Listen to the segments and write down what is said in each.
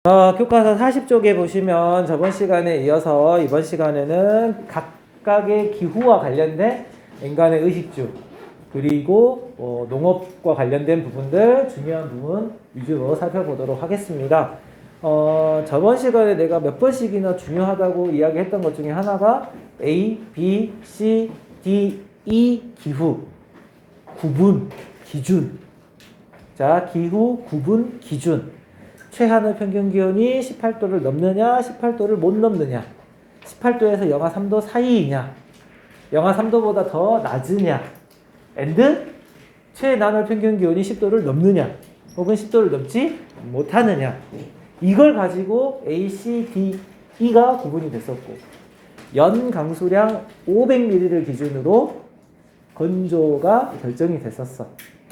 교과서 40쪽에 보시면 저번 시간에 이어서 이번 시간에는 각각의 기후와 관련된 인간의 의식주 그리고 농업과 관련된 부분들 중요한 부분 위주로 살펴보도록 하겠습니다. 저번 시간에 내가 몇 번씩이나 중요하다고 이야기했던 것 중에 하나가 A, B, C, D, E 기후 구분 기준. 자, 기후 구분 기준. 최하늘 평균 기온이 18도를 넘느냐 18도를 못 넘느냐, 18도에서 영하 3도 사이이냐, 영하 3도보다 더 낮으냐, and 최나늘 평균 기온이 10도를 넘느냐 혹은 10도를 넘지 못하느냐, 이걸 가지고 A, C, D, E가 구분이 됐었고, 연 강수량 500ml를 기준으로 건조가 결정이 됐었어.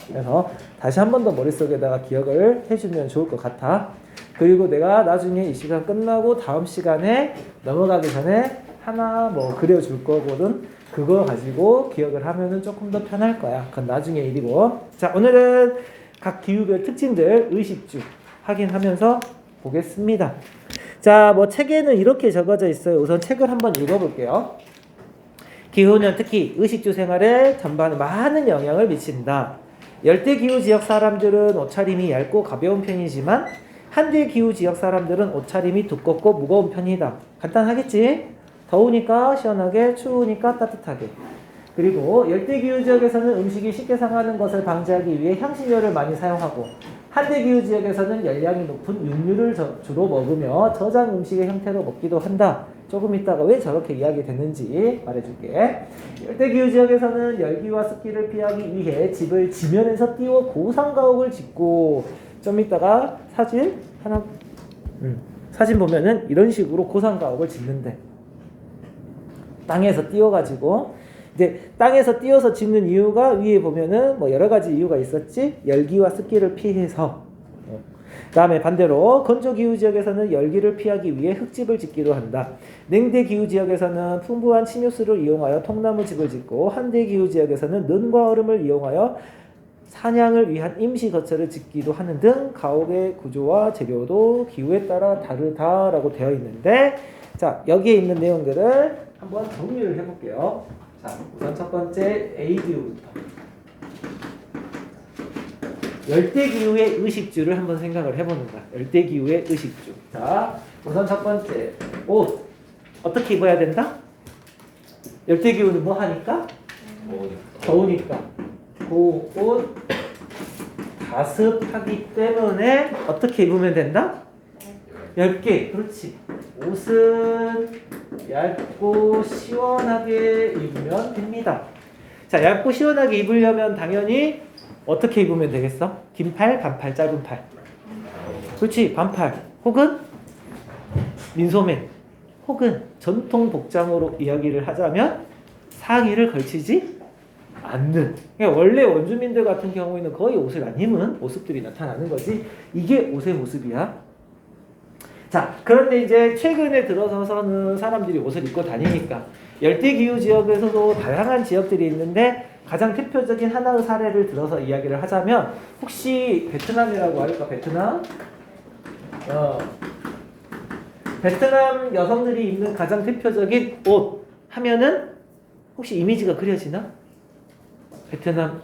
그래서 다시 한 번 더 머릿속에다가 기억을 해주면 좋을 것 같아. 그리고 내가 나중에 이 시간 끝나고 다음 시간에 넘어가기 전에 하나 그려줄 거거든. 그거 가지고 기억을 하면은 조금 더 편할 거야. 그건 나중에 일이고. 자, 오늘은 각 기후별 특징들 의식주 확인하면서 보겠습니다. 자, 책에는 이렇게 적어져 있어요. 우선 책을 한번 읽어볼게요. 기후는 특히 의식주 생활에 전반에 많은 영향을 미친다. 열대기후 지역 사람들은 옷차림이 얇고 가벼운 편이지만 한대기후 지역 사람들은 옷차림이 두껍고 무거운 편이다. 간단하겠지? 더우니까 시원하게, 추우니까 따뜻하게. 그리고 열대기후 지역에서는 음식이 쉽게 상하는 것을 방지하기 위해 향신료를 많이 사용하고, 한대기후 지역에서는 열량이 높은 육류를 주로 먹으며 저장 음식의 형태로 먹기도 한다. 조금 있다가 왜 저렇게 이야기 됐는지 말해줄게. 열대기후 지역에서는 열기와 습기를 피하기 위해 집을 지면에서 띄워 고상가옥을 짓고, 좀 있다가 사진 보면은 이런 식으로 고상가옥을 짓는데, 땅에서 띄워가지고, 이제 땅에서 띄워서 짓는 이유가 위에 보면은 여러 가지 이유가 있었지. 열기와 습기를 피해서. 다음에 반대로 건조기후 지역에서는 열기를 피하기 위해 흙집을 짓기도 한다. 냉대기후 지역에서는 풍부한 침유수를 이용하여 통나무집을 짓고, 한대기후 지역에서는 눈과 얼음을 이용하여 사냥을 위한 임시 거처를 짓기도 하는 등 가옥의 구조와 재료도 기후에 따라 다르다라고 되어 있는데, 자, 여기에 있는 내용들을 한번 정리를 해볼게요. 자, 우선 첫 번째 A기후부터. 열대기후의 의식주를 한번 생각을 해보는 거야. 열대기후의 의식주. 자, 우선 첫 번째, 옷. 어떻게 입어야 된다? 열대기후는 뭐 하니까? 더우니까. 그 옷 가습하기 때문에 어떻게 입으면 된다? 얇게. 그렇지. 옷은 얇고 시원하게 입으면 됩니다. 자, 얇고 시원하게 입으려면 당연히 어떻게 입으면 되겠어? 긴 팔, 반팔, 짧은 팔. 그렇지, 반팔. 혹은 민소매. 혹은 전통 복장으로 이야기를 하자면 상의를 걸치지 않는. 그러니까 원래 원주민들 같은 경우에는 거의 옷을 안 입은 모습들이 나타나는 거지. 이게 옷의 모습이야. 자, 그런데 이제 최근에 들어서서는 사람들이 옷을 입고 다니니까 열대기후 지역에서도 다양한 지역들이 있는데, 가장 대표적인 하나의 사례를 들어서 이야기를 하자면, 혹시 베트남이라고 할까? 베트남? 베트남 여성들이 입는 가장 대표적인 옷 하면은 혹시 이미지가 그려지나? 베트남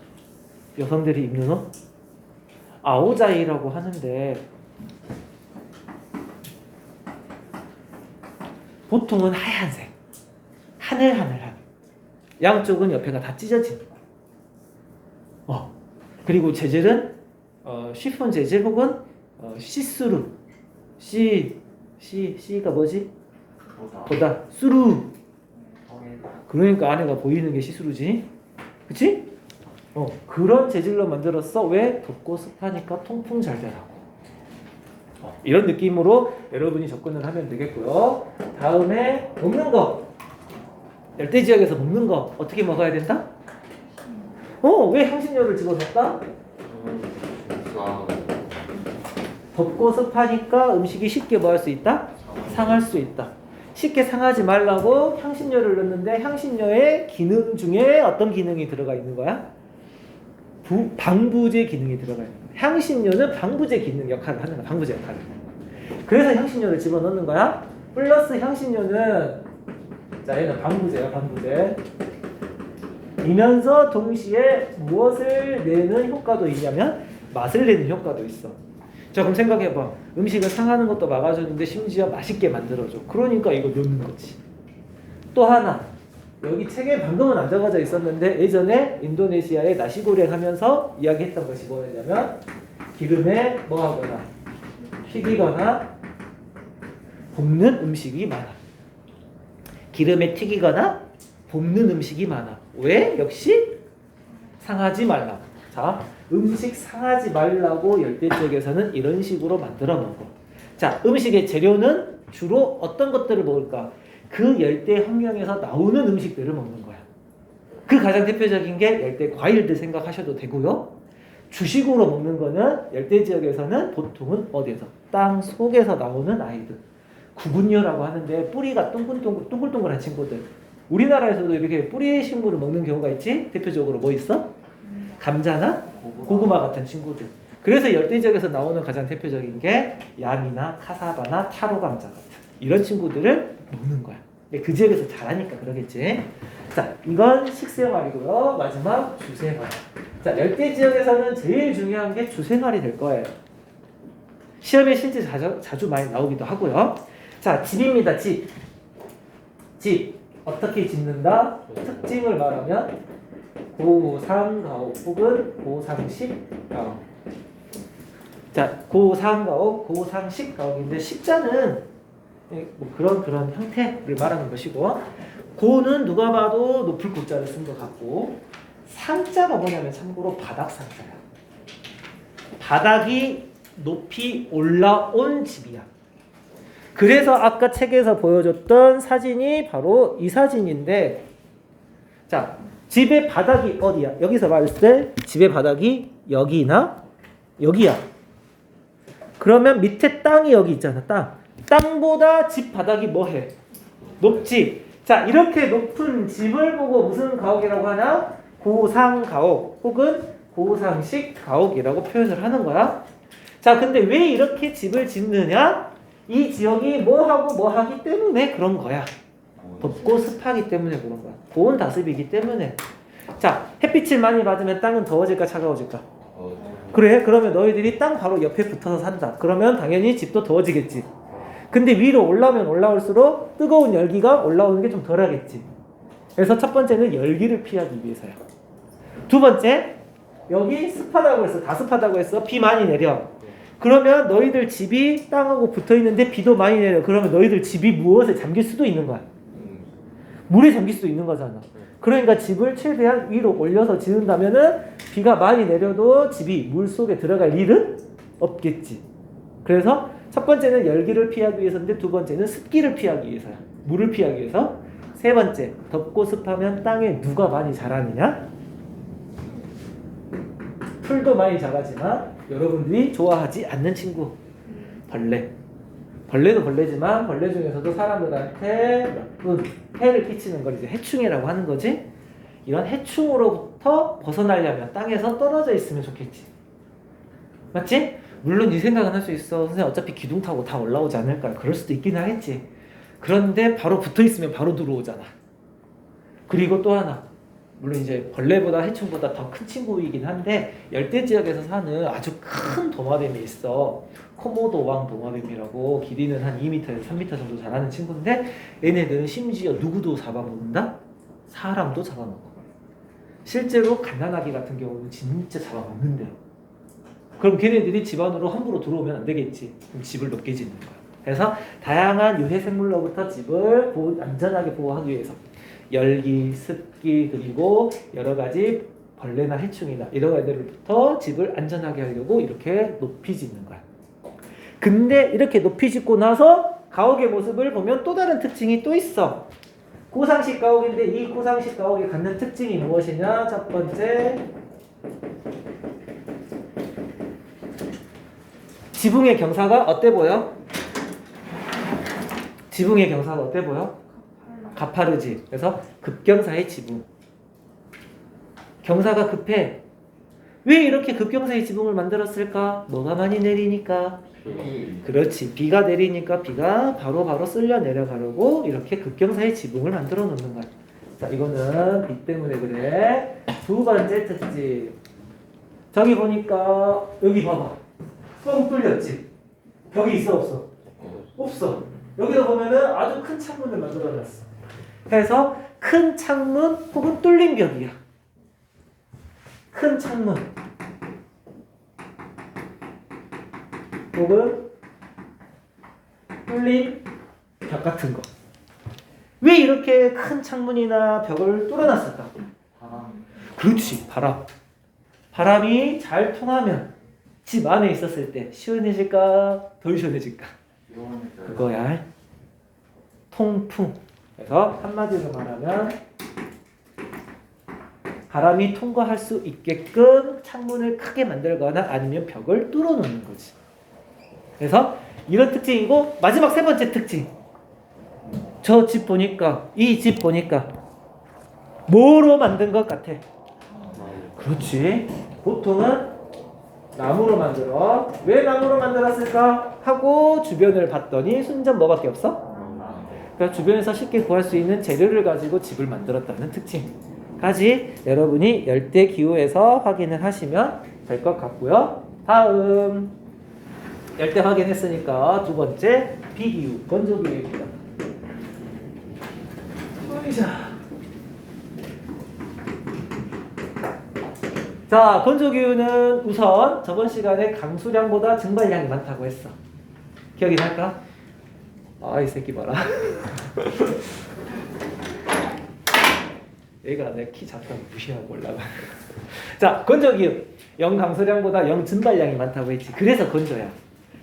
여성들이 입는 옷? 아오자이라고 하는데, 보통은 하얀색, 하늘하늘한, 양쪽은 옆에가 다 찢어진 거. 그리고 재질은 쉬폰 재질 혹은 시스루. C가 뭐지? 보다 수루. 그러니까 안에가 보이는 게 시스루지. 그치? 그런 재질로 만들었어. 왜? 덥고 습하니까 통풍 잘 되라고. 이런 느낌으로 여러분이 접근을 하면 되겠고요. 다음에 먹는 거. 열대 지역에서 먹는 거 어떻게 먹어야 된다? 왜 향신료를 집어넣을까? 덥고 습하니까 음식이 쉽게 뭐 할 수 있다? 상할 수 있다. 쉽게 상하지 말라고 향신료를 넣는데, 향신료의 기능 중에 어떤 기능이 들어가 있는 거야? 방부제 기능이 들어가 있는 거야. 향신료는 방부제 기능 역할을 하는 거야. 방부제 역할을. 그래서 향신료를 집어넣는 거야. 플러스 향신료는 자 얘는 반부제야 반부제. 이면서 동시에 무엇을 내는 효과도 있냐면 맛을 내는 효과도 있어. 자 그럼 생각해봐. 음식을 상하는 것도 막아주는데 심지어 맛있게 만들어줘. 그러니까 이거 넣는 거지. 또 하나 여기 책에 방금은 안 적어져 있었는데 예전에 인도네시아에 나시고랭 하면서 이야기했던 것이 뭐였냐면 기름에 뭐 하거나 튀기거나 볶는 음식이 많아. 기름에 튀기거나 볶는 음식이 많아. 왜? 역시 상하지 말라. 자, 음식 상하지 말라고 열대 지역에서는 이런 식으로 만들어 먹어. 자, 음식의 재료는 주로 어떤 것들을 먹을까? 그 열대 환경에서 나오는 음식들을 먹는 거야. 그 가장 대표적인 게 열대 과일들 생각하셔도 되고요. 주식으로 먹는 거는 열대 지역에서는 보통은 어디에서? 땅 속에서 나오는 아이들. 구근류라고 하는데 뿌리가 동글동글한 친구들. 우리나라에서도 이렇게 뿌리 식물을 먹는 경우가 있지? 대표적으로 뭐 있어? 감자나 고구마 같은 친구들. 그래서 열대 지역에서 나오는 가장 대표적인 게 야미나 카사바나 타로 감자 같은 이런 친구들을 먹는 거야. 그 지역에서 자라니까 그러겠지. 자, 이건 식생활이고요. 마지막 주생활. 자, 열대 지역에서는 제일 중요한 게 주생활이 될 거예요. 시험에 실제 자주 많이 나오기도 하고요. 자, 집입니다. 집. 집. 어떻게 짓는다? 특징을 말하면 고상가옥 혹은 고상식가옥. 자, 고상가옥, 고상식가옥인데 식자는 뭐 그런 형태를 말하는 것이고 고는 누가 봐도 높을 고자를 쓴 것 같고 상자가 뭐냐면 참고로 바닥상자야. 바닥이 높이 올라온 집이야. 그래서 아까 책에서 보여줬던 사진이 바로 이 사진인데 자, 집의 바닥이 어디야? 여기서 봤을 때 집의 바닥이 여기나 여기야. 그러면 밑에 땅이 여기 있잖아. 땅보다 집 바닥이 뭐해? 높지. 자, 이렇게 높은 집을 보고 무슨 가옥이라고 하나? 고상가옥 혹은 고상식 가옥이라고 표현을 하는 거야. 자, 근데 왜 이렇게 집을 짓느냐? 이 지역이 뭐하고 뭐하기 때문에 그런 거야. 덥고 습하기 때문에 그런 거야. 고온 다습이기 때문에. 자, 햇빛을 많이 받으면 땅은 더워질까 차가워질까? 그래? 그러면 너희들이 땅 바로 옆에 붙어서 산다. 그러면 당연히 집도 더워지겠지. 근데 위로 올라오면 올라올수록 뜨거운 열기가 올라오는 게 좀 덜하겠지. 그래서 첫 번째는 열기를 피하기 위해서야. 두 번째, 여기 습하다고 했어. 다 습하다고 했어. 비 많이 내려. 그러면 너희들 집이 땅하고 붙어 있는데 비도 많이 내려. 그러면 너희들 집이 무엇에 잠길 수도 있는 거야. 물에 잠길 수도 있는 거잖아. 그러니까 집을 최대한 위로 올려서 지은다면은 비가 많이 내려도 집이 물 속에 들어갈 일은 없겠지. 그래서 첫 번째는 열기를 피하기 위해서인데 두 번째는 습기를 피하기 위해서야. 물을 피하기 위해서. 세 번째, 덥고 습하면 땅에 누가 많이 자라느냐? 풀도 많이 자라지만 여러분들이 좋아하지 않는 친구, 벌레. 벌레도 벌레지만 벌레 중에서도 사람들한테 나쁜 해를 끼치는 걸 이제 해충이라고 하는 거지. 이런 해충으로부터 벗어나려면 땅에서 떨어져 있으면 좋겠지. 맞지? 물론 이 생각은 할 수 있어. 선생님 어차피 기둥 타고 다 올라오지 않을까? 그럴 수도 있긴 하겠지. 그런데 바로 붙어 있으면 바로 들어오잖아. 그리고 또 하나. 물론 이제 벌레보다 해충보다 더 큰 친구이긴 한데 열대 지역에서 사는 아주 큰 도마뱀이 있어. 코모도 왕 도마뱀이라고 길이는 한 2m에서 3m 정도 자라는 친구인데 얘네들은 심지어 누구도 잡아먹는다? 사람도 잡아먹어. 실제로 갓난아기 같은 경우는 진짜 잡아먹는데요. 그럼 걔네들이 집 안으로 함부로 들어오면 안 되겠지. 그럼 집을 높게 짓는 거야. 그래서 다양한 유해 생물로부터 집을 안전하게 보호하기 위해서 열기, 습기 그리고 여러 가지 벌레나 해충이나 이런 애들부터 집을 안전하게 하려고 이렇게 높이 짓는 거야. 근데 이렇게 높이 짓고 나서 가옥의 모습을 보면 또 다른 특징이 또 있어. 고상식 가옥인데 이 고상식 가옥이 갖는 특징이 무엇이냐? 첫 번째, 지붕의 경사가 어때 보여? 지붕의 경사가 어때 보여? 가파르지. 그래서 급경사의 지붕. 경사가 급해. 왜 이렇게 급경사의 지붕을 만들었을까? 뭐가 많이 내리니까. 그렇지. 비가 내리니까 비가 바로 쓸려 내려가려고 이렇게 급경사의 지붕을 만들어 놓는 거야. 자, 이거는 비 때문에 그래. 두 번째 특징. 저기 보니까 여기 봐봐. 뻥 뚫렸지? 벽이 있어 없어? 없어. 여기다 보면은 아주 큰 창문을 만들어 놨어. 그래서 큰 창문 혹은 뚫린 벽이야. 큰 창문 혹은 뚫린 벽 같은 거. 왜 이렇게 큰 창문이나 벽을 뚫어놨을까? 그렇지, 바람. 바람이 잘 통하면 집 안에 있었을 때 시원해질까? 덜 시원해질까? 그거야. 통풍. 그래서 한마디로 말하면 바람이 통과할 수 있게끔 창문을 크게 만들거나 아니면 벽을 뚫어 놓는 거지. 그래서 이런 특징이고, 마지막 세 번째 특징. 저 집 보니까, 이 집 보니까 뭐로 만든 것 같아? 그렇지. 보통은 나무로 만들어. 왜 나무로 만들었을까? 하고 주변을 봤더니 순전 뭐밖에 없어? 그러니까 주변에서 쉽게 구할 수 있는 재료를 가지고 집을 만들었다는 특징까지 여러분이 열대 기후에서 확인을 하시면 될 것 같고요. 다음 열대 확인했으니까 두 번째 비기후, 건조기후입니다. 자, 건조기후는 우선 저번 시간에 강수량보다 증발량이 많다고 했어. 기억이 날까? 아, 이 새끼 봐라. 얘가 내 키 작다고 무시하고 올라가. 자, 건조기후. 영 강수량보다 영 증발량이 많다고 했지. 그래서 건조야.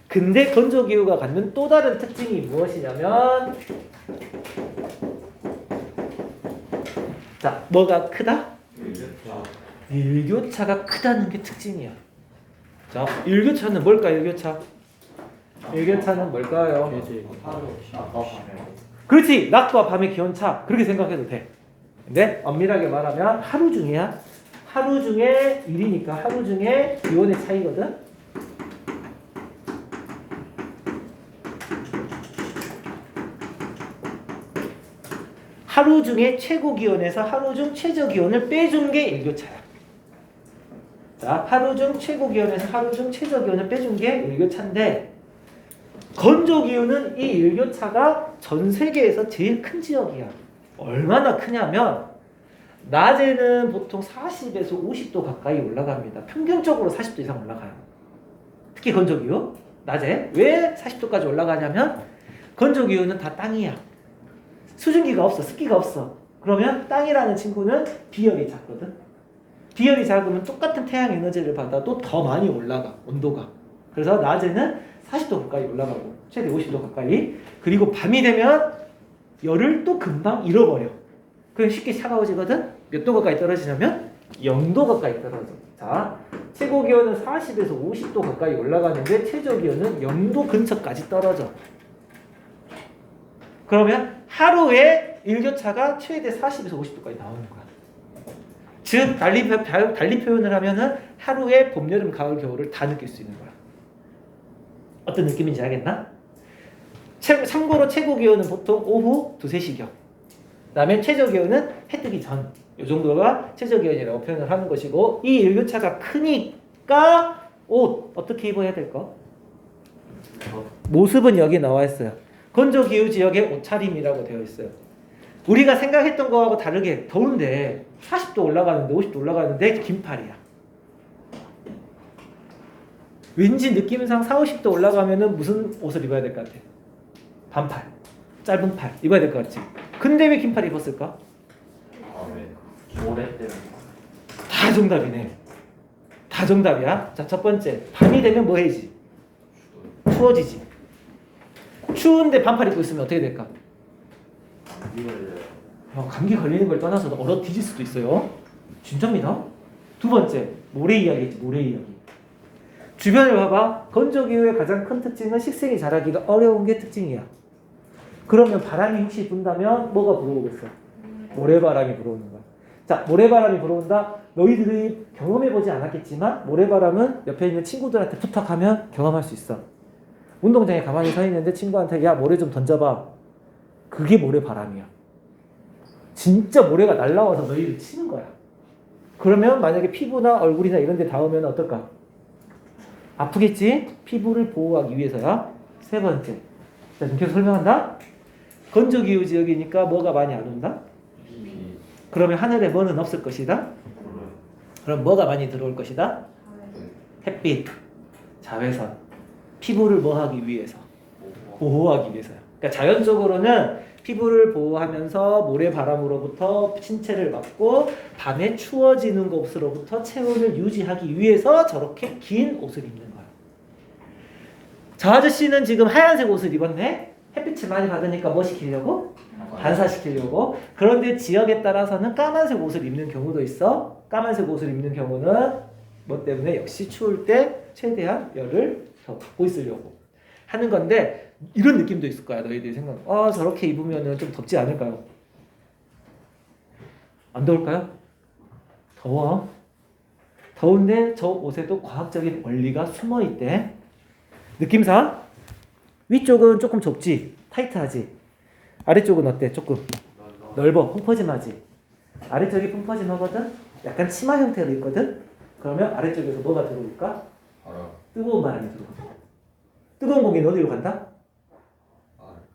근데 건조기후가 갖는 또 다른 특징이 무엇이냐면, 자, 뭐가 크다? 일교차가 크다는 게 특징이야. 자, 일교차는 뭘까? 일교차는 뭘까요? 그렇지. 낮과 밤의 기온차. 그렇게 생각해도 돼. 근데 엄밀하게 말하면 하루 중에야. 하루 중에 일이니까 하루 중에 기온의 차이거든. 하루 중에 최고 기온에서 하루 중 최저 기온을 빼준 게 일교차야. 자, 하루 중 최고 기온에서 하루 중 최저 기온을 빼준 게 일교차인데, 건조 기후는 이 일교차가 전 세계에서 제일 큰 지역이야. 얼마나 크냐면 낮에는 보통 40에서 50도 가까이 올라갑니다. 평균적으로 40도 이상 올라가요. 특히 건조 기후 낮에 왜 40도까지 올라가냐면, 건조 기후는 다 땅이야. 수증기가 없어, 습기가 없어. 그러면 땅이라는 친구는 비열이 작거든. 비열이 작으면 똑같은 태양 에너지를 받아도 더 많이 올라가, 온도가. 그래서 낮에는 40도 가까이 올라가고 최대 50도 가까이. 그리고 밤이 되면 열을 또 금방 잃어버려. 그럼 쉽게 차가워지거든. 몇 도 가까이 떨어지냐면 0도 가까이 떨어져. 자, 최고 기온은 40에서 50도 가까이 올라가는데 최저 기온은 0도 근처까지 떨어져. 그러면 하루에 일교차가 최대 40에서 50도까지 나오는 거야. 즉 달리 표현을 하면은 하루에 봄, 여름, 가을, 겨울을 다 느낄 수 있는 거야. 어떤 느낌인지 알겠나? 참고로 최고 기온은 보통 오후 2, 3시경. 그 다음에 최저 기온은 해 뜨기 전. 이 정도가 최저 기온이라고 표현을 하는 것이고, 이 일교차가 크니까 옷 어떻게 입어야 될까? 모습은 여기 나와 있어요. 건조 기후 지역의 옷차림이라고 되어 있어요. 우리가 생각했던 거하고 다르게 더운데 40도 올라가는데 50도 올라가는데 긴팔이야. 왠지 느낌상 40, 50도 올라가면은 무슨 옷을 입어야 될 것 같아? 반팔, 짧은 팔 입어야 될 것 같지? 근데 왜 긴팔 입었을까? 모래 때문에. 다 정답이네. 다 정답이야. 자, 첫 번째, 밤이 되면 뭐 해지? 추워지지. 추운데 반팔 입고 있으면 어떻게 될까? 감기 걸리는 걸 떠나서 얼어 뒤질 수도 있어요. 진짜입니다. 두 번째, 모래 이야기지, 모래 이야기. 주변을 봐봐. 건조기후의 가장 큰 특징은 식생이 자라기가 어려운 게 특징이야. 그러면 바람이 혹시 분다면 뭐가 불어오겠어? 모래바람이 불어오는 거야. 자, 모래바람이 불어온다. 너희들이 경험해보지 않았겠지만 모래바람은 옆에 있는 친구들한테 부탁하면 경험할 수 있어. 운동장에 가만히 서 있는데 친구한테 야 모래 좀 던져봐. 그게 모래바람이야. 진짜 모래가 날라와서 너희를 치는 거야. 그러면 만약에 피부나 얼굴이나 이런 데 닿으면 어떨까? 아프겠지? 피부를 보호하기 위해서야. 세 번째. 자, 지금 계속 설명한다. 건조기후 지역이니까 뭐가 많이 안 온다? 그러면 하늘에 뭐는 없을 것이다? 그럼 뭐가 많이 들어올 것이다? 햇빛, 자외선. 피부를 뭐 하기 위해서? 보호하기 위해서요. 그러니까 자연적으로는 피부를 보호하면서 모래바람으로부터 신체를 막고 밤에 추워지는 것으로부터 체온을 유지하기 위해서 저렇게 긴 옷을 입는 거야. 저 아저씨는 지금 하얀색 옷을 입었네? 햇빛을 많이 받으니까 뭐 시키려고? 반사시키려고. 그런데 지역에 따라서는 까만색 옷을 입는 경우도 있어. 까만색 옷을 입는 경우는 뭐 때문에? 역시 추울 때 최대한 열을 더 받고 있으려고 하는 건데, 이런 느낌도 있을 거야. 너희들이 생각. 저렇게 입으면 좀 덥지 않을까요? 안 더울까요? 더워. 더운데 저 옷에도 과학적인 원리가 숨어 있대. 느낌상 위쪽은 조금 좁지, 타이트하지. 아래쪽은 어때? 조금 넓어, 펑퍼짐하지. 아래쪽이 펑퍼짐하거든. 약간 치마 형태로 있거든. 그러면 아래쪽에서 뭐가 들어올까? 뜨거운 바람이 들어온다. 뜨거운 공기는 어디로 간다?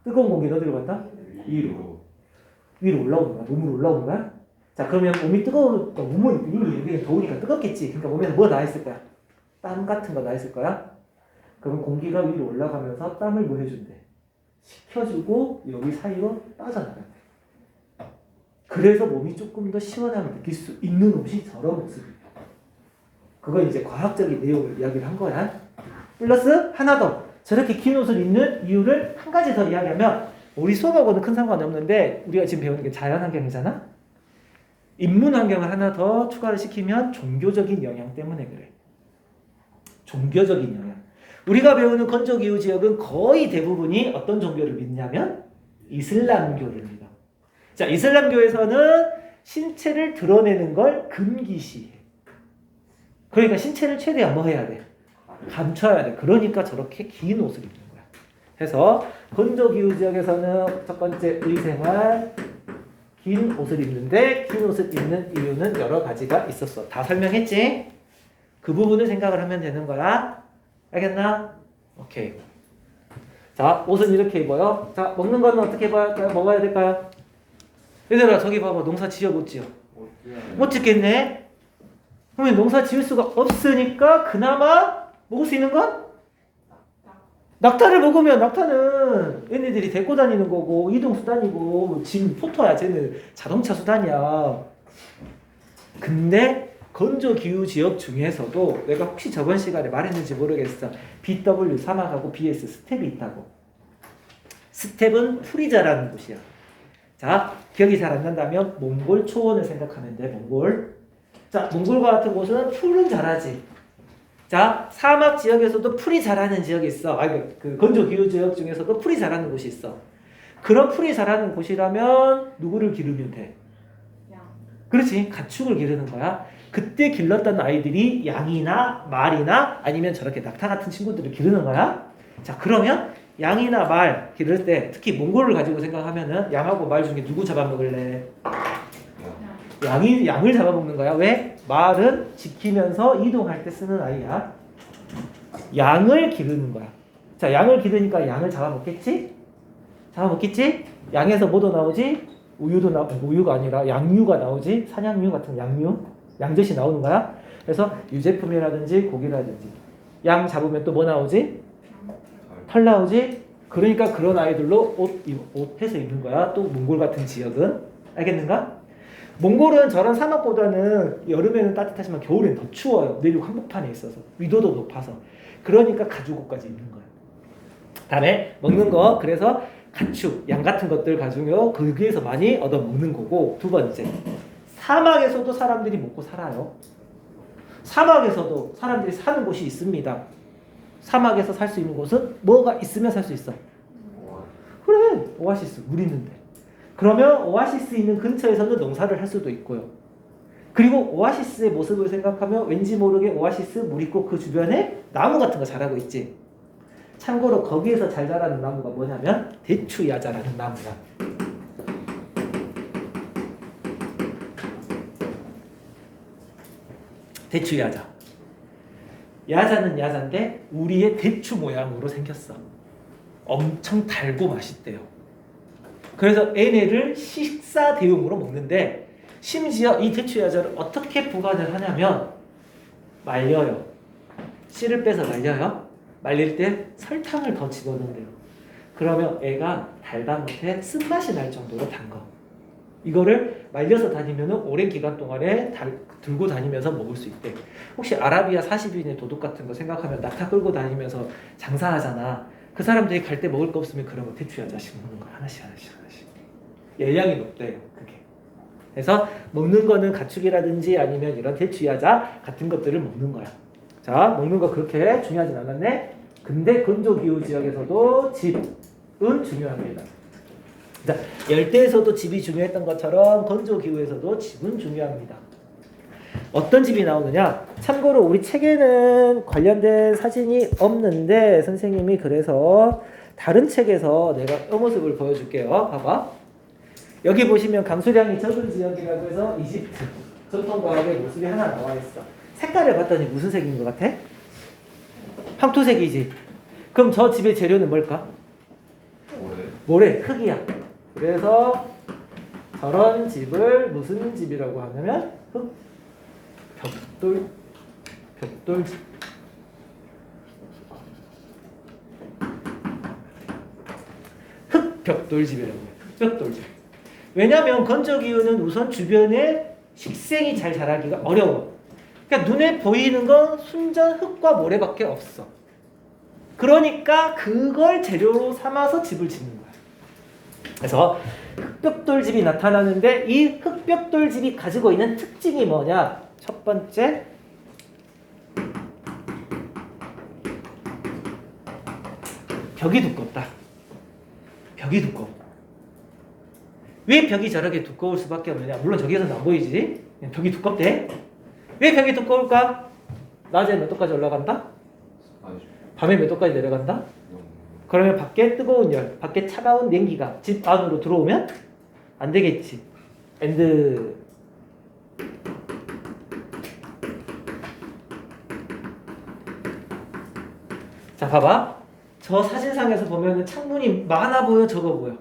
뜨거운 공기는 어디로 간다? 위로 올라오는 거야. 몸으로 올라오는 거야. 자, 그러면 몸이 뜨거우니까 몸은 이미 여기 더우니까 뜨겁겠지. 그러니까 몸에서 뭐 나 있을 거야? 땀 같은 거 나 있을 거야. 그럼 공기가 위로 올라가면서 땀을 뭐 해준대? 식혀주고 여기 사이로 빠져나간대. 그래서 몸이 조금 더 시원함을 느낄 수 있는 옷이 저런 모습이에요. 그건 이제 과학적인 내용을 이야기를 한 거야. 플러스 하나 더. 저렇게 긴 옷을 입는 이유를 한 가지 더 이야기하면, 우리 수업하고는 큰 상관이 없는데 우리가 지금 배우는 게 자연환경이잖아. 인문환경을 하나 더 추가를 시키면 종교적인 영향 때문에 그래. 종교적인 영향. 우리가 배우는 건조기후 지역은 거의 대부분이 어떤 종교를 믿냐면 이슬람교를 믿어. 자, 이슬람교에서는 신체를 드러내는 걸 금기시해. 그러니까 신체를 최대한 뭐 해야 돼? 감춰야 돼. 그러니까 저렇게 긴 옷을 입는 거야. 그래서 건조기후 지역에서는 첫 번째 의생활, 긴 옷을 입는데, 긴 옷을 입는 이유는 여러 가지가 있었어. 다 설명했지? 그 부분을 생각을 하면 되는 거야. 알겠나? 오케이. 자, 옷은 이렇게 입어요. 자, 먹는 거는 어떻게 먹어야 될까요? 얘들아, 저기 봐봐. 농사 지어 못 지어? 못 짓겠네? 그러면 농사 지을 수가 없으니까 그나마 먹을 수 있는 건? 낙타를 먹으면, 낙타는 얘네들이 데리고 다니는 거고 이동수단이고 지금 포터야. 쟤는 자동차 수단이야. 근데 건조기후 지역 중에서도 내가 혹시 저번 시간에 말했는지 모르겠어. BW 사막하고 BS 스텝이 있다고. 스텝은 풀이 자라는 곳이야. 자, 기억이 잘 안 난다면 몽골 초원을 생각하면 돼. 몽골. 자, 몽골과 같은 곳은 풀은 자라지. 자, 사막 지역에서도 풀이 자라는 지역이 있어. 그 건조기후 지역 중에서도 풀이 자라는 곳이 있어. 그런 풀이 자라는 곳이라면 누구를 기르면 돼? 그렇지. 가축을 기르는 거야. 그때 길렀던 아이들이 양이나 말이나 아니면 저렇게 낙타 같은 친구들을 기르는 거야. 자, 그러면 양이나 말 기를 때 특히 몽골을 가지고 생각하면은 양하고 말 중에 누구 잡아먹을래? 양을 잡아먹는 거야. 왜? 말은 지키면서 이동할 때 쓰는 아이야. 양을 기르는 거야. 자, 양을 기르니까 양을 잡아먹겠지? 잡아먹겠지? 양에서 뭐도 나오지? 우유가 아니라 양유가 나오지? 사냥류 같은 양유? 양젓이 나오는 거야. 그래서 유제품이라든지 고기라든지. 양 잡으면 또 뭐 나오지? 털 나오지? 그러니까 그런 아이들로 옷 해서 입는 거야. 또 몽골 같은 지역은. 알겠는가? 몽골은 저런 사막보다는 여름에는 따뜻하지만 겨울에는 더 추워요. 내륙 한복판에 있어서. 위도도 높아서. 그러니까 가죽옷까지 입는 거예요. 다음에 먹는 거. 그래서 가축, 양 같은 것들 가지고 거기에서 많이 얻어 먹는 거고. 두 번째. 사막에서도 사람들이 먹고 살아요. 사막에서도 사람들이 사는 곳이 있습니다. 사막에서 살 수 있는 곳은 뭐가 있으면 살 수 있어. 그래, 오아시스, 물 있는데. 그러면 오아시스 있는 근처에서는 농사를 할 수도 있고요. 그리고 오아시스의 모습을 생각하면 왠지 모르게 오아시스 물 있고 그 주변에 나무 같은 거 자라고 있지. 참고로 거기에서 잘 자라는 나무가 뭐냐면 대추야자라는 나무야. 대추야자. 야자는 야자인데 우리의 대추 모양으로 생겼어. 엄청 달고 맛있대요. 그래서 얘네를 식사 대용으로 먹는데 심지어 이 대추야자를 어떻게 보관을 하냐면 말려요. 씨를 빼서 말려요. 말릴 때 설탕을 더 집어넣는데요. 그러면 애가 달다 못해 쓴맛이 날 정도로 단 거. 이거를 말려서 다니면 오랜 기간 동안에 들고 다니면서 먹을 수 있대. 혹시 아라비아 40인의 도둑 같은 거 생각하면 낙타 끌고 다니면서 장사하잖아. 그 사람들이 갈 때 먹을 거 없으면 그런 거 대추야자씩 먹는 거 하나씩. 열량이 높대요. 그게. 그래서 먹는 거는 가축이라든지 아니면 이런 대추야자 같은 것들을 먹는 거야. 자, 먹는 거 그렇게 중요하진 않았네. 근데 건조기후 지역에서도 집은 중요합니다. 자, 열대에서도 집이 중요했던 것처럼 건조기후에서도 집은 중요합니다. 어떤 집이 나오느냐? 참고로 우리 책에는 관련된 사진이 없는데 선생님이 그래서 다른 책에서 내가 이 모습을 보여줄게요. 봐봐. 여기 보시면 강수량이 적은 지역이라고 해서 이집트 전통과학의 모습이 하나 나와 있어. 색깔을 봤더니 무슨 색인 것 같아? 황토색이지. 그럼 저 집의 재료는 뭘까? 모래, 흙이야. 그래서 저런 집을 무슨 집이라고 하냐면 벽돌집. 흙벽돌집이라고 해요. 흙벽돌집. 왜냐하면 건조기후는 우선 주변에 식생이 잘 자라기가 어려워. 그러니까 눈에 보이는 건 순전 흙과 모래밖에 없어. 그러니까 그걸 재료로 삼아서 집을 짓는 거야. 그래서 흙벽돌집이 나타나는데 이 흙벽돌집이 가지고 있는 특징이 뭐냐? 첫 번째, 벽이 두껍다. 벽이 두꺼워. 왜 벽이 저렇게 두꺼울 수밖에 없느냐? 물론 저기에서는 안 보이지. 벽이 두껍대. 왜 벽이 두꺼울까? 낮에 몇 도까지 올라간다? 밤에 몇 도까지 내려간다? 그러면 밖에 뜨거운 열, 밖에 차가운 냉기가 집 안으로 들어오면 안 되겠지. 자, 봐봐. 저 사진상에서 보면 창문이 많아 보여, 적어 보여?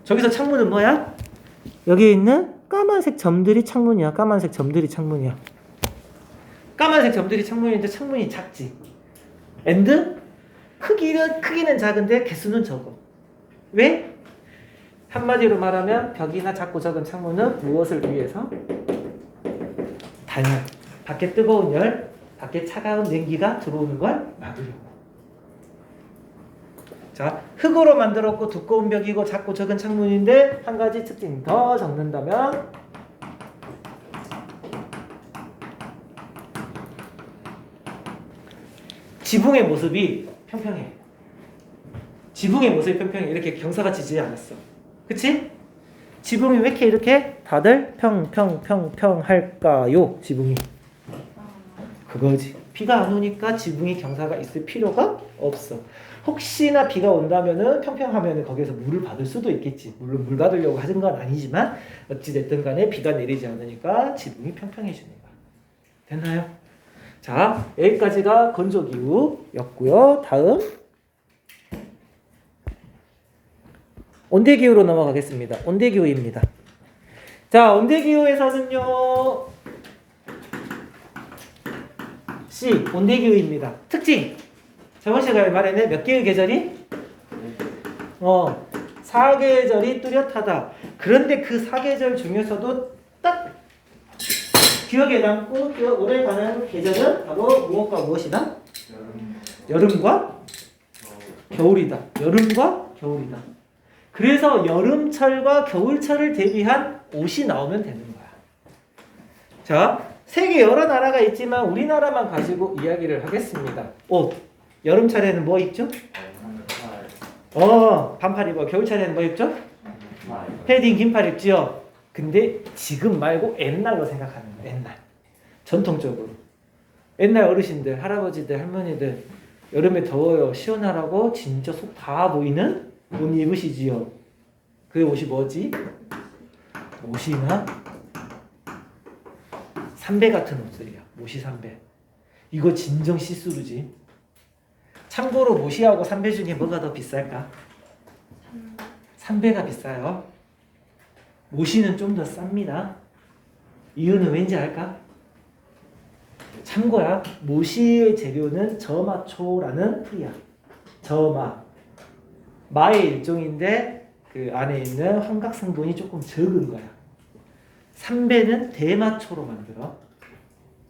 저기서 창문은 뭐야? 여기 있는 까만색 점들이 창문이야. 까만색 점들이 창문이야. 까만색 점들이 창문인데 창문이 작지. 크기는 작은데 개수는 적어. 왜? 한마디로 말하면 벽이나 작고 적은 창문은 무엇을 위해서? 단열. 밖에 뜨거운 열, 밖에 차가운 냉기가 들어오는 걸 막으려고. 자, 흙으로 만들었고 두꺼운 벽이고 작고 적은 창문인데 한 가지 특징 더 적는다면 지붕의 모습이 평평해. 지붕의 모습이 평평해. 이렇게 경사가 지지 않았어. 그치? 지붕이 왜 이렇게 다들 평평할까요? 지붕이. 그거지. 비가 안 오니까 지붕이 경사가 있을 필요가 없어. 혹시나 비가 온다면은 평평하면은 거기서 물을 받을 수도 있겠지. 물론 물 받으려고 하는 건 아니지만 어찌됐든 간에 비가 내리지 않으니까 지붕이 평평해지는 거야. 됐나요? 자, 여기까지가 건조기후였고요. 다음 온대기후로 넘어가겠습니다. 온대기후입니다. 자, 온대기후에서는요 C, 온대기후입니다. 특징! 저번 시간에 말했네. 몇 개의 계절이? 4계절이 뚜렷하다. 그런데 그 4계절 중에서도 딱 기억에 남고 오래 가는 계절은 바로 무엇과 무엇이다? 여름과 겨울이다. 여름과 겨울이다. 그래서 여름철과 겨울철을 대비한 옷이 나오면 되는 거야. 자, 세계 여러 나라가 있지만 우리나라만 가지고 이야기를 하겠습니다. 옷. 여름철에는 뭐 입죠? 반팔 입어. 겨울철에는 뭐 입죠? 패딩, 긴팔 입죠? 근데 지금 말고 옛날로 생각하는 거야. 옛날. 전통적으로. 옛날 어르신들, 할아버지들, 할머니들 여름에 더워요. 시원하라고 진짜 속 다 보이는 옷 입으시지요. 그 옷이 뭐지? 모시나 삼배 같은 옷들이야. 모시 삼배. 이거 진정 시스루지. 참고로 모시하고 삼배 중에 뭐가 더 비쌀까? 삼배가 비싸요. 모시는 좀 더 쌉니다. 이유는 왠지 알까? 참고야. 모시의 재료는 저마초라는 풀이야. 저마. 마의 일종인데 그 안에 있는 환각 성분이 조금 적은 거야. 삼배는 대마초로 만들어.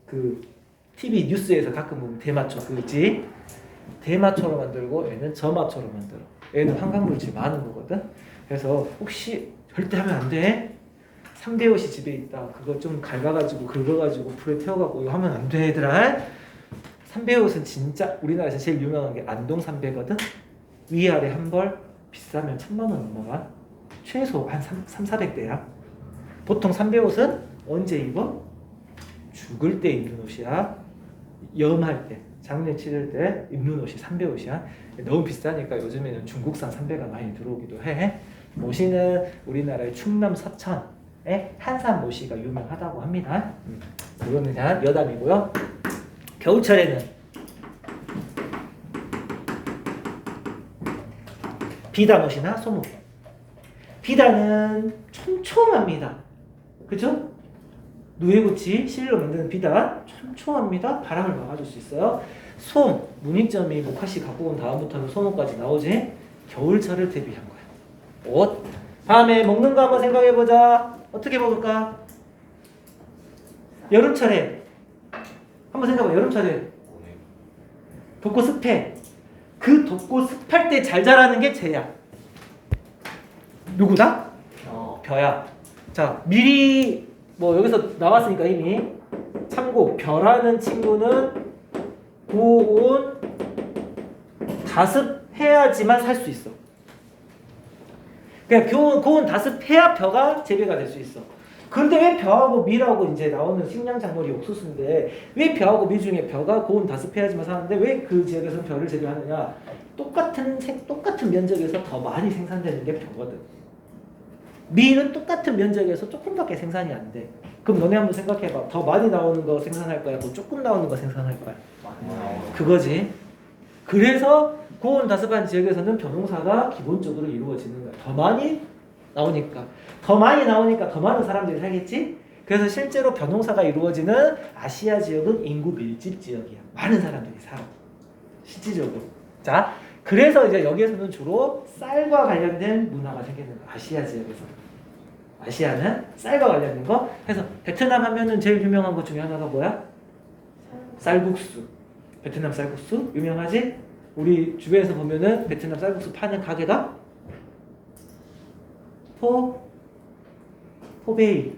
그 TV 뉴스에서 가끔 보면 대마초 그거 있지? 대마초로 만들고 얘는 저마초로 만들어. 얘는 환각물질 많은 거거든. 그래서 혹시 절대 하면 안 돼. 삼배옷이 집에 있다. 그거 좀 갉아가지고 긁어가지고 불에 태워갖고 이거 하면 안 돼, 얘들아. 삼배옷은 진짜 우리나라에서 제일 유명한 게 안동 삼배거든. 위아래 한 벌 비싸면 1,000만 원 넘어가. 최소 한 300~400대야. 보통 삼배옷은 언제 입어? 죽을 때 입는 옷이야. 염할 때, 장례 치를 때 입는 옷이 삼배옷이야. 너무 비싸니까 요즘에는 중국산 삼배가 많이 들어오기도 해. 모시는 우리나라의 충남 서천에 한산 모시가 유명하다고 합니다. 이거는 그냥 여담이고요. 겨울철에는 비단 옷이나 소목. 비단은 촘촘합니다. 그죠? 누에고치 실로 만드는 비단 촘촘합니다. 바람을 막아줄 수 있어요. 솜, 문익점이 목화씨 갖고 온 다음부터는 소목까지 나오지. 겨울철을 대비한 거야. 옷. 다음에 먹는 거 한번 생각해보자. 어떻게 먹을까? 여름철에 한번 생각해봐. 여름철에 덥고 습해. 그 덥고 습할 때 잘 자라는 게 쟤야. 누구다? 벼야. 자, 미리 뭐 여기서 나왔으니까 이미 참고 벼라는 친구는 고온 다습해야지만 살 수 있어. 그러니까 고온 다습해야 벼가 재배가 될 수 있어. 그런데 왜 벼하고 밀하고 이제 나오는 식량작물이 옥수수인데 왜 벼하고 밀 중에 벼가 고온 다습해야지만 사는데 왜 그 지역에서는 벼를 재배하느냐? 똑같은 면적에서 더 많이 생산되는 게 벼거든. 밀은 똑같은 면적에서 조금밖에 생산이 안 돼. 그럼 너네 한번 생각해봐. 더 많이 나오는 거 생산할 거야? 뭐 조금 나오는 거 생산할 거야? 그거지. 그래서 고온 다습한 지역에서는 벼농사가 기본적으로 이루어지는 거야. 더 많이 나오니까. 더 많은 사람들이 살겠지? 그래서 실제로 벼농사가 이루어지는 아시아 지역은 인구 밀집 지역이야. 많은 사람들이 살아. 실질적으로. 자, 그래서 이제 여기에서는 주로 쌀과 관련된 문화가 생기는 거야. 아시아 지역에서. 아시아는 쌀과 관련된 거. 그래서 베트남 하면은 제일 유명한 것 중에 하나가 뭐야? 쌀국수. 베트남 쌀국수 유명하지? 우리 주변에서 보면은 베트남 쌀국수 파는 가게가 포베이.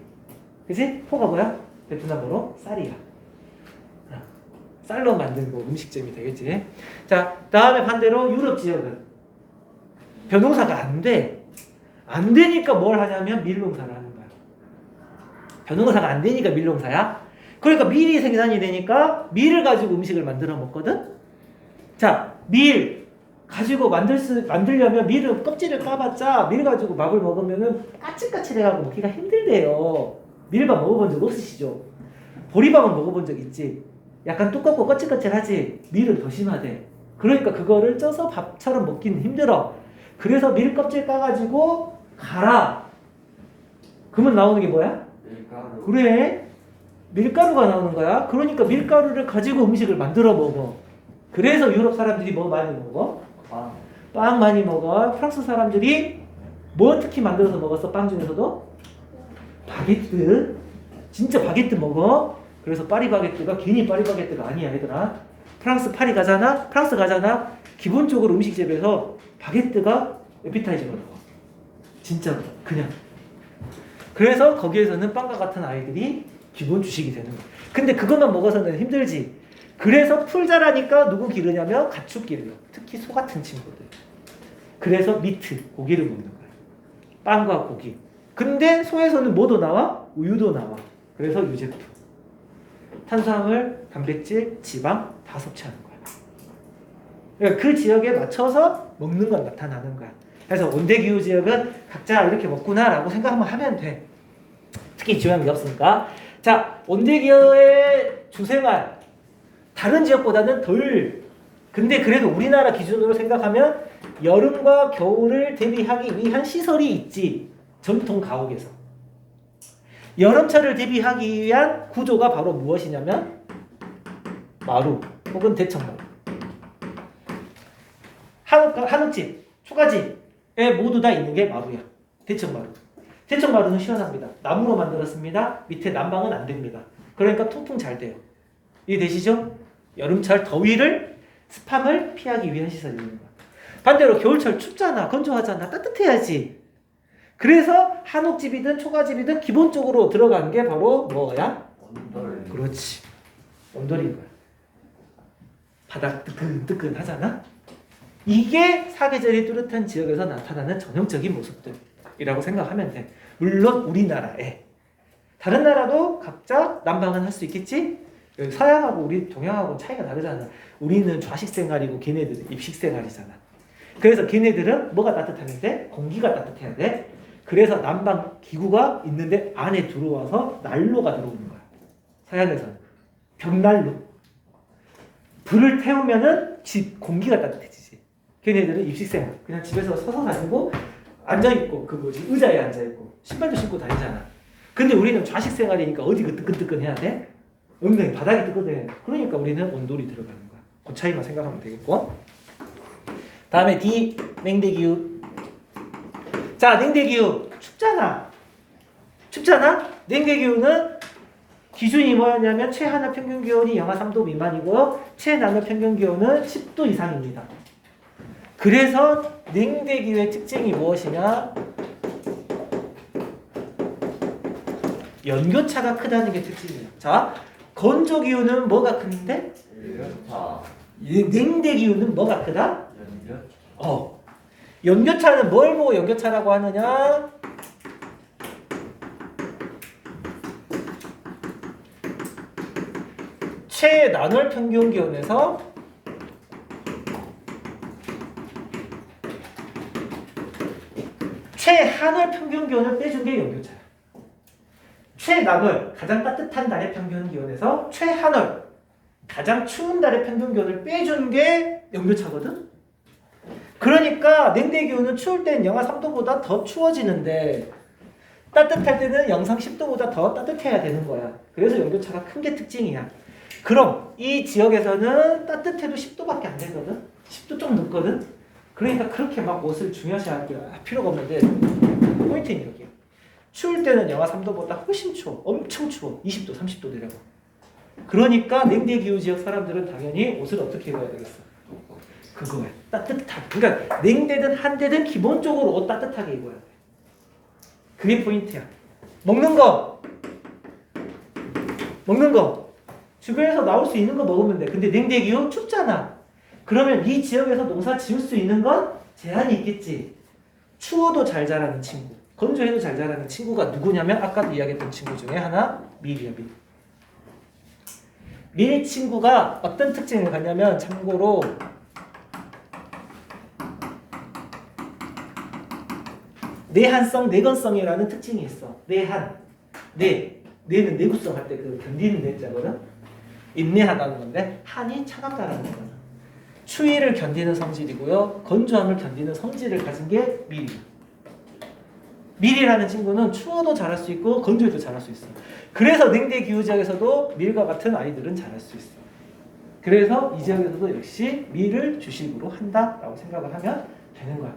그치? 포가 뭐야? 베트남어로 쌀이야. 쌀로 만든 거 음식점이 되겠지. 자, 다음에 반대로 유럽 지역은 벼농사가 안 돼. 안 되니까 뭘 하냐면 밀농사를 하는 거야. 벼농사가 안 되니까 밀농사야. 그러니까 밀이 생산이 되니까 밀을 가지고 음식을 만들어 먹거든. 자, 밀 가지고 만들려면 밀은 껍질을 까봤자 밀 가지고 밥을 먹으면은 까칠까칠해가지고 먹기가 힘들대요. 밀밥 먹어본 적 없으시죠? 보리밥은 먹어본 적 있지? 약간 두껍고 거칠거칠하지? 밀은 더 심하대. 그러니까 그거를 쪄서 밥처럼 먹기는 힘들어. 그래서 밀 껍질 까가지고 갈아. 그러면 나오는 게 뭐야? 밀가루. 그래. 밀가루가 나오는 거야. 그러니까 밀가루를 가지고 음식을 만들어 먹어. 그래서 유럽 사람들이 뭐 많이 먹어? 빵 많이 먹어. 프랑스 사람들이 뭐 특히 만들어서 먹었어? 빵 중에서도? 바게트. 진짜 바게트 먹어. 그래서 파리바게뜨가 괜히 파리바게뜨가 아니야, 얘들아. 프랑스 가잖아. 기본적으로 음식 집에서 바게뜨가 에피타이저로 나와. 진짜 그냥. 그래서 거기에서는 빵과 같은 아이들이 기본 주식이 되는 거야. 근데 그것만 먹어서는 힘들지. 그래서 풀 자라니까 누구 기르냐면 가축 기르요. 특히 소 같은 친구들. 그래서 미트, 고기를 먹는 거야. 빵과 고기. 근데 소에서는 뭐도 나와? 우유도 나와. 그래서 유제품. 탄수화물, 단백질, 지방 다 섭취하는 거야. 그러니까 그 지역에 맞춰서 먹는 건 나타나는 거야. 그래서 온대기후 지역은 각자 이렇게 먹구나라고 생각하면 하면 돼. 특히 지방이 없으니까. 자, 온대기후의 주생활 다른 지역보다는 덜. 근데 그래도 우리나라 기준으로 생각하면 여름과 겨울을 대비하기 위한 시설이 있지. 전통 가옥에서. 여름철을 대비하기 위한 구조가 바로 무엇이냐면 마루 혹은 대청마루. 한옥집, 초가집에 모두 다 있는 게 마루야. 대청마루. 대청마루는 시원합니다. 나무로 만들었습니다. 밑에 난방은 안 됩니다. 그러니까 통풍 잘 돼요. 이해되시죠? 여름철 더위를 습함을 피하기 위한 시설이 있는 거야. 반대로 겨울철 춥잖아. 건조하잖아. 따뜻해야지. 그래서 한옥집이든 초가집이든 기본적으로 들어간 게 바로 뭐야? 온돌. 그렇지. 온돌인 거야. 바닥 뜨끈뜨끈 하잖아. 이게 사계절이 뚜렷한 지역에서 나타나는 전형적인 모습들이라고 생각하면 돼. 물론 우리나라에. 다른 나라도 각자 난방은 할 수 있겠지? 서양하고 우리 동양하고 차이가 다르잖아. 우리는 좌식 생활이고 걔네들은 입식 생활이잖아. 그래서 걔네들은 뭐가 따뜻하는데? 공기가 따뜻해야 돼. 그래서 난방 기구가 있는데 안에 들어와서 난로가 들어오는 거야. 서양에서는 벽난로. 불을 태우면은 집 공기가 따뜻해지지. 걔네들은 입식생활. 그냥 집에서 서서 다니고 앉아있고 의자에 앉아있고 신발도 신고 다니잖아. 근데 우리는 좌식 생활이니까 어디가 뜨끈뜨끈 해야 돼? 엉덩이 바닥이 뜨거든. 그러니까 우리는 온돌이 들어가는 거야. 그 차이만 생각하면 되겠고. 다음에 D 냉대기후. 자, 냉대기후 춥잖아. 냉대기후는 기준이 뭐였냐면 최하늘 평균 기온이 영하 3도 미만이고요. 최남의 평균 기온은 10도 이상입니다. 그래서 냉대기후의 특징이 무엇이냐? 연교차가 크다는 게 특징이에요. 자, 건조기후는 뭐가 큰데? 냉대기후는 뭐가 크다? 연교차는 뭘 보고 연교차라고 하느냐? 최난월 평균 기온에서 최한월 평균 기온을 빼준 게 연교차야. 최남월 가장 따뜻한 달의 평균 기온에서 최한월 가장 추운 달의 평균 기온을 빼준 게 연교차거든. 그러니까 냉대기후는 추울 때는 영하 3도보다 더 추워지는데 따뜻할 때는 영상 10도보다 더 따뜻해야 되는 거야. 그래서 연교차가 큰 게 특징이야. 그럼 이 지역에서는 따뜻해도 10도밖에 안 되거든. 10도 좀 넘거든. 그러니까 그렇게 막 옷을 중요시할 필요가 없는데 포인트는 여기야. 추울 때는 영하 3도보다 훨씬 추워. 엄청 추워. 20도, 30도 되려고. 그러니까 냉대기후 지역 사람들은 당연히 옷을 어떻게 입어야 되겠어? 그거야. 따뜻하게. 그러니까 냉대든 한대든 기본적으로 옷 따뜻하게 입어야 돼. 그게 포인트야. 먹는 거. 주변에서 나올 수 있는 거 먹으면 돼. 근데 냉대기후 춥잖아. 그러면 이 지역에서 농사 지을 수 있는 건 제한이 있겠지. 추워도 잘 자라는 친구, 건조해도 잘 자라는 친구가 누구냐면 아까도 이야기했던 친구 중에 하나, 밀이야, 밀. 밀 친구가 어떤 특징을 갖냐면 참고로 내한성, 내건성이라는 특징이 있어. 내는 내구성 할 때 그 견디는 내자거든. 인내하다는 건데 한이 차갑다라는 거잖아. 추위를 견디는 성질이고요. 건조함을 견디는 성질을 가진 게 밀이야. 밀이라는 친구는 추워도 자랄 수 있고 건조해도 자랄 수 있어. 그래서 냉대기후 지역에서도 밀과 같은 아이들은 자랄 수 있어. 그래서 이 지역에서도 역시 밀을 주식으로 한다라고 생각을 하면 되는 거야.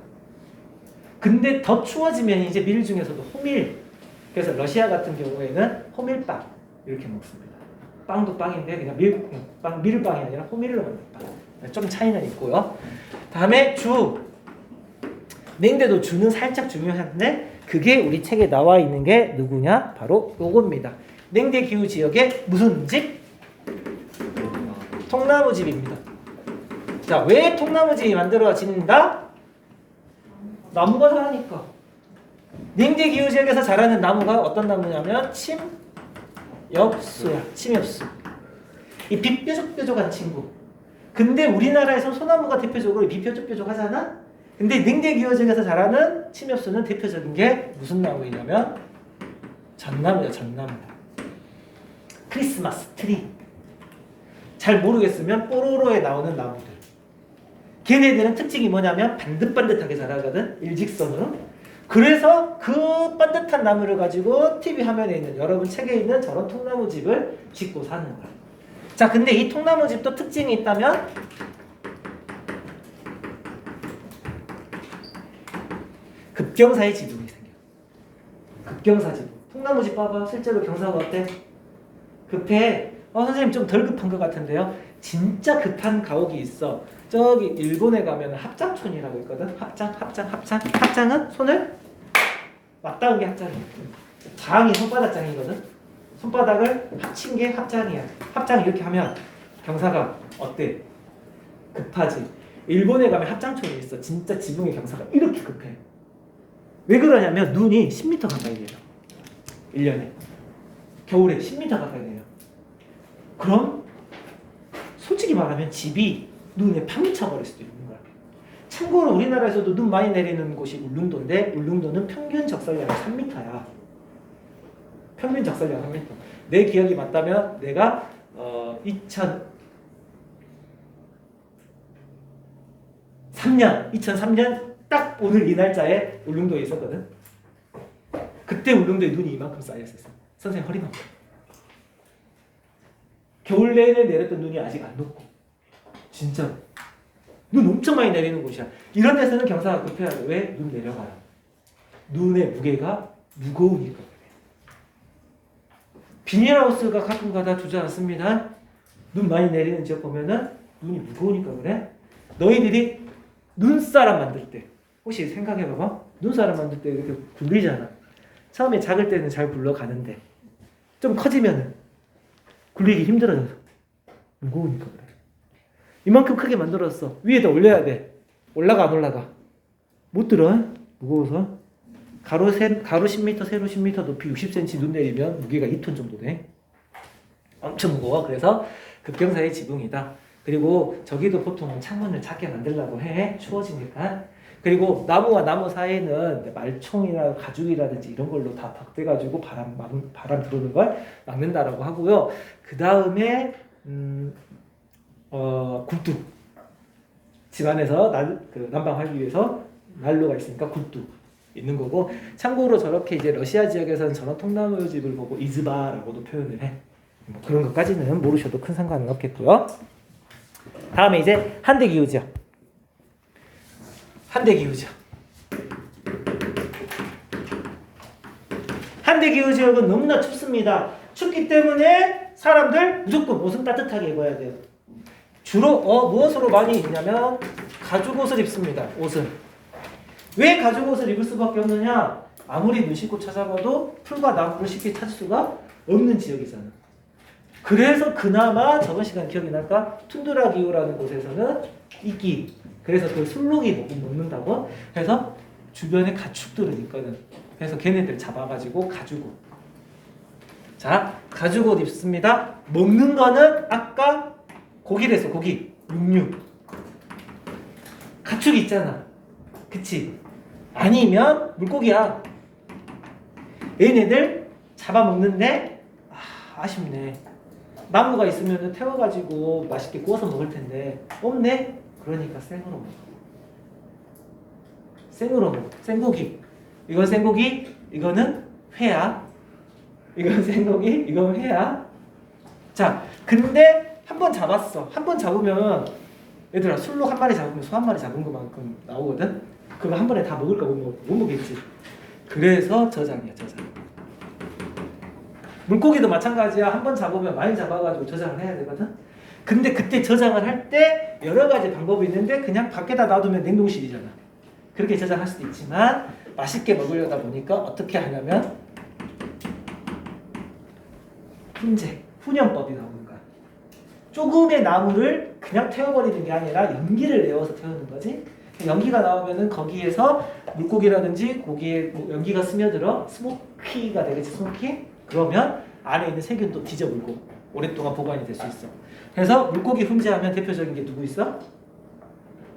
근데 더 추워지면 이제 밀 중에서도 호밀. 그래서 러시아 같은 경우에는 호밀빵 이렇게 먹습니다. 빵도 빵인데 그냥 밀빵이 아니라 호밀로 만든 빵. 좀 차이는 있고요. 다음에 주. 냉대도 주는 살짝 중요한데 그게 우리 책에 나와 있는 게 누구냐? 바로 요겁니다. 냉대기후 지역의 무슨 집? 통나무집입니다. 자, 왜 통나무집이 만들어진다? 나무가 자라니까. 냉지 기후 지역에서 자라는 나무가 어떤 나무냐면 침엽수야. 침엽수. 이 빛 뾰족뾰족한 친구. 근데 우리나라에서 소나무가 대표적으로 빛 뾰족뾰족하잖아. 근데 냉지 기후 지역에서 자라는 침엽수는 대표적인 게 무슨 나무이냐면 전나무야. 전나무. 크리스마스 트리. 잘 모르겠으면 뽀로로에 나오는 나무들. 걔네들은 특징이 뭐냐면 반듯반듯하게 자라거든. 일직선으로. 그래서 그 반듯한 나무를 가지고 TV 화면에 있는 여러분 책에 있는 저런 통나무집을 짓고 사는 거야. 자, 근데 이 통나무집도 특징이 있다면 급경사의 지붕이 생겨. 급경사 지붕. 통나무집 봐봐. 실제로 경사가 어때? 급해. 선생님 좀 덜 급한 것 같은데요. 진짜 급한 가옥이 있어. 저기 일본에 가면 합장촌이라고 있거든. 합장은 손을 맞닿은 게 합장이야. 장이 손바닥 장이거든. 손바닥을 합친 게 합장이야. 합장 이렇게 하면 경사가 어때? 급하지. 일본에 가면 합장촌이 있어. 진짜 지붕의 경사가 이렇게 급해. 왜 그러냐면 눈이 10m 가까이 내려. 1년에. 겨울에 10m 가까이 내려. 그럼 솔직히 말하면 집이 눈에 파묻혀버릴 수도 있는 거야. 참고로 우리나라에서도 눈 많이 내리는 곳이 울릉도인데 울릉도는 평균 적설량이 3m야. 평균 적설량 3m. 내 기억이 맞다면 내가 2003년 딱 오늘 이 날짜에 울릉도에 있었거든. 그때 울릉도에 눈이 이만큼 쌓였었어. 선생님 허리만큼. 겨울 내내 내렸던 눈이 아직 안 녹고. 진짜 눈 엄청 많이 내리는 곳이야. 이런 데서는 경사가 급해야 돼. 왜? 눈 내려가요. 눈의 무게가 무거우니까 그래. 비닐하우스가 가끔가다 주저앉습니다. 눈 많이 내리는 지역 보면은 눈이 무거우니까 그래. 너희들이 눈사람 만들 때 혹시 생각해봐봐. 눈사람 만들 때 이렇게 굴리잖아. 처음에 작을 때는 잘 굴러가는데 좀 커지면은 굴리기 힘들어져서 무거우니까 그래. 이만큼 크게 만들었어. 위에다 올려야 돼. 올라가 안 올라가? 못 들어. 무거워서. 가로 10m, 세로 10m, 높이 60cm 눈 내리면 무게가 2톤 정도 돼. 엄청 무거워. 그래서 급경사의 지붕이다. 그리고 저기도 보통 창문을 작게 만들려고 해. 추워지니까. 그리고 나무와 나무 사이에는 말총이나 가죽이라든지 이런 걸로 다 덮대가지고 바람 들어오는 걸 막는다라고 하고요. 그 다음에 굴뚝. 집안에서 난방하기 위해서 난로가 있으니까 굴뚝 있는 거고. 참고로 저렇게 이제 러시아 지역에서는 저런 통나무 집을 보고 이즈바라고도 표현을 해. 뭐 그런 것까지는 모르셔도 큰 상관은 없겠고요. 다음에 이제 한대기후 지역. 한대기후 지역. 한대기후 지역은 너무나 춥습니다. 춥기 때문에 사람들 무조건 옷은 따뜻하게 입어야 돼요. 주로 무엇으로 많이 입냐면 가죽 옷을 입습니다. 옷은. 왜 가죽 옷을 입을 수밖에 없느냐? 아무리 눈 씻고 찾아봐도 풀과 나무를 쉽게 찾을 수가 없는 지역이잖아. 그래서 그나마 저번 시간 기억이 날까? 툰드라 기후라는 곳에서는 이끼. 그래서 그 술록이 먹는다고. 그래서 주변에 가축들은 있거든. 그래서 걔네들 잡아가지고 가죽옷. 자, 가죽옷 입습니다. 먹는 거는 아까 고기랬어. 고기. 육류. 가축이 있잖아. 그치? 아니면 물고기야. 얘네들 잡아먹는데 아쉽네. 나무가 있으면 태워가지고 맛있게 구워서 먹을 텐데 없네? 그러니까 생으로 먹어. 생으로 먹어. 생고기. 이건 생고기, 이거는 회야. 이건 생고기, 이건 회야. 자, 근데 한 번 잡았어. 한 번 잡으면 얘들아 술록 한 마리 잡으면 소 한 마리 잡은 것만큼 나오거든? 그거 한 번에 다 먹을까 못 먹겠지. 그래서 저장이야, 저장. 물고기도 마찬가지야. 한 번 잡으면 많이 잡아가지고 저장을 해야 되거든. 근데 그때 저장을 할 때 여러 가지 방법이 있는데 그냥 밖에다 놔두면 냉동실이잖아. 그렇게 저장할 수도 있지만 맛있게 먹으려다 보니까 어떻게 하냐면 훈연법이 나오는 거야. 조금의 나무를 그냥 태워버리는 게 아니라 연기를 내어서 태우는 거지. 연기가 나오면은 거기에서 물고기라든지 고기에 뭐 연기가 스며들어 스모키가 되겠지, 스모키? 그러면 안에 있는 세균도 뒤져물고 오랫동안 보관이 될 수 있어. 그래서 물고기 훈제하면 대표적인 게 누구 있어?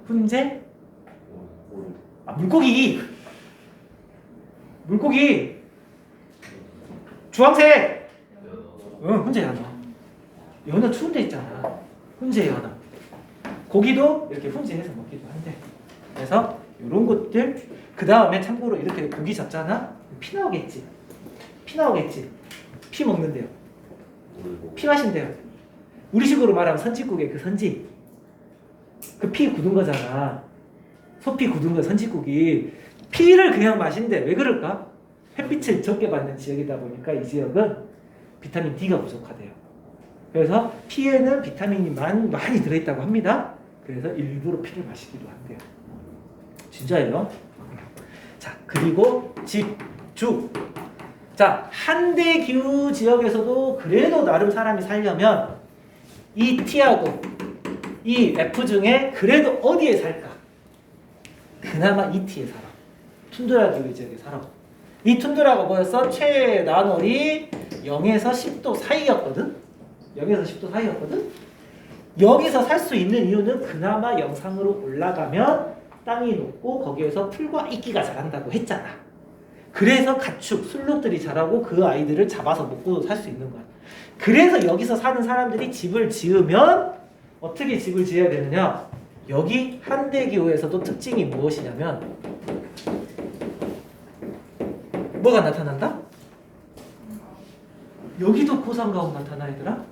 훈제? 물고기 주황색. 응, 훈제 연어. 연어 추운 데 있잖아. 훈제 연어. 고기도 이렇게 훈제해서 먹기도 한대. 그래서 이런 것들, 그 다음에 참고로 이렇게 고기 잡잖아. 피 나오겠지. 피 먹는데요. 피 마신대요. 우리식으로 말하면 선짓국의 그 선지. 그 피 굳은 거잖아. 소피 굳은 거 선짓국이. 피를 그냥 마신대. 왜 그럴까? 햇빛을 적게 받는 지역이다 보니까 이 지역은 비타민 D가 부족하대요. 그래서 피에는 비타민이 많이 들어있다고 합니다. 그래서 일부러 피를 마시기도 한대요. 진짜예요. 자, 그리고 집주. 자, 한대기후 지역에서도 그래도 나름 사람이 살려면 이 T하고 이 F 중에 그래도 어디에 살까? 그나마 이 T에 살아. 툰드라 기후 지역에 살아. 이 툰드라가 뭐였어? 최난월이 0에서 10도 사이였거든? 0에서 10도 사이였거든? 여기서 살 수 있는 이유는 그나마 영상으로 올라가면 땅이 높고 거기에서 풀과 이끼가 자란다고 했잖아. 그래서 가축, 술록들이 자라고 그 아이들을 잡아서 먹고 살 수 있는 거야. 그래서 여기서 사는 사람들이 집을 지으면 어떻게 집을 지어야 되느냐? 여기 한대기후에서도 특징이 무엇이냐면 뭐가 나타난다? 여기도 고산가옥 나타나더라.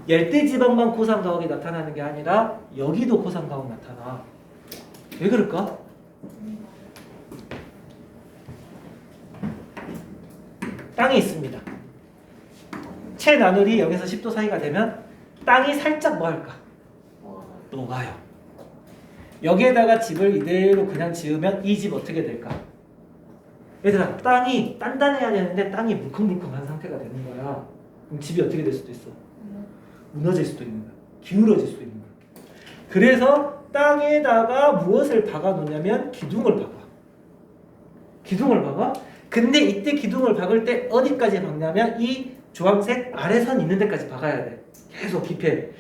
열대지방만 고산가옥이 나타나는 게 아니라 여기도 고산가옥 나타나. 왜 그럴까? 땅이 있습니다. 최나늘이 0에서 10도 사이가 되면 땅이 살짝 뭐 할까? 녹아요. 여기에다가 집을 이대로 그냥 지으면 이 집 어떻게 될까? 얘들아, 땅이 단단해야 되는데 땅이 물컹물컹한 상태가 되는 거야. 그럼 집이 어떻게 될 수도 있어? 무너질 수도 있는 거야. 기울어질 수도 있는 거야. 그래서 땅에다가 무엇을 박아 놓냐면 기둥을 박아. 근데 이때 기둥을 박을 때 어디까지 박냐면 이 주황색 아래선 있는 데까지 박아야 돼. 계속 깊게.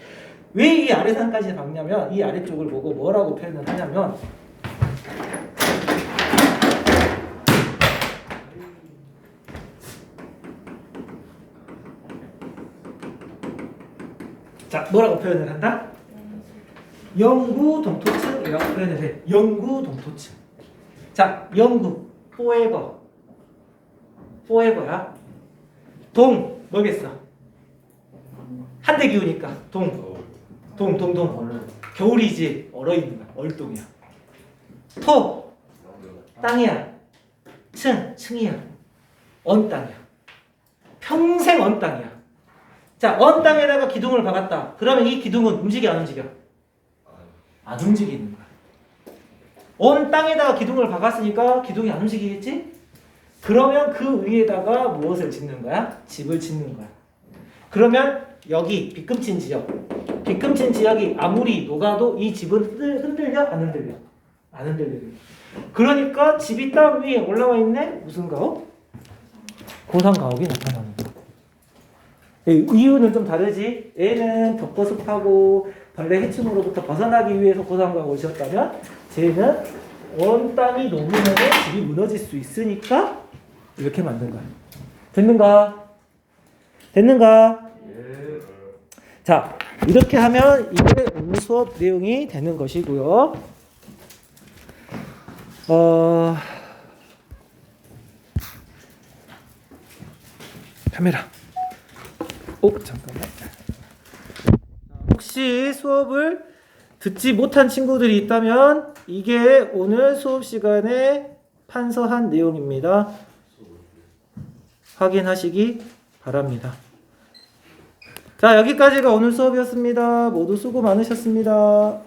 왜 이 아래선까지 박냐면 이 아래쪽을 보고 뭐라고 표현을 하냐면 자, 뭐라고 표현을 한다? 영구 동토층이라고 표현을 해. 영구 동토층. 자, 영구 forever야. 동 뭐겠어? 한대기후니까 동. 겨울이지. 얼어있는 거야. 얼동이야. 토 땅이야. 층이야. 언 땅이야. 평생 언 땅이야. 자, 언 땅에다가 기둥을 박았다. 그러면 이 기둥은 움직여 안 움직여? 안 움직이는 거야. 언 땅에다가 기둥을 박았으니까 기둥이 안 움직이겠지? 그러면 그 위에다가 무엇을 짓는 거야? 집을 짓는 거야. 그러면 여기 빗금친 지역이 아무리 녹아도 이 집은 흔들려? 안 흔들려? 안 흔들려. 그러니까 집이 땅 위에 올라와 있네? 무슨 가옥? 고산가옥이 나타나는 거야. 이유는 좀 다르지. 얘는 벽거습하고 벌레 해충으로부터 벗어나기 위해서 고산가옥을 지었다면 쟤는 원 땅이 녹으면 집이 무너질 수 있으니까 이렇게 만든 거야. 됐는가? 예. 자, 이렇게 하면 이게 오늘 수업 내용이 되는 것이고요. 카메라. 잠깐만. 혹시 수업을 듣지 못한 친구들이 있다면 이게 오늘 수업 시간에 판서한 내용입니다. 확인하시기 바랍니다. 자, 여기까지가 오늘 수업이었습니다. 모두 수고 많으셨습니다.